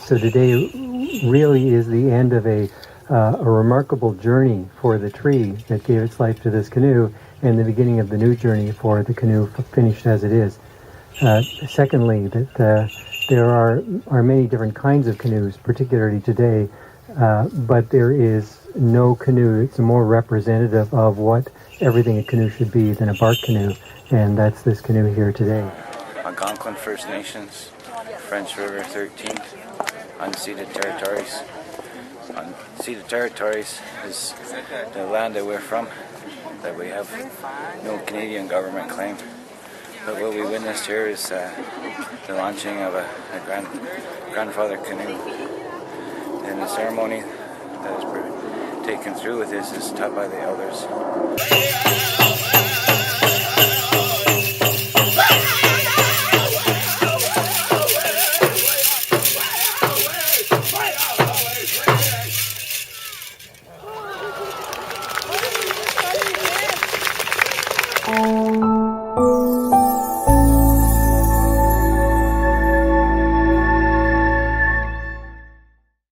So today really is the end of a remarkable journey for the tree that gave its life to this canoe, and the beginning of the new journey for the canoe finished as it is. Secondly, that there are many different kinds of canoes, particularly today, but there is no canoe that's more representative of what everything a canoe should be than a bark canoe, and that's this canoe here today. Algonquin First Nations, French River 13th, unceded territories. Unceded territories is the land that we're from, that we have no Canadian government claim. But what we witnessed here is the launching of a grandfather canoe. And the ceremony that is taken through with this is taught by the elders.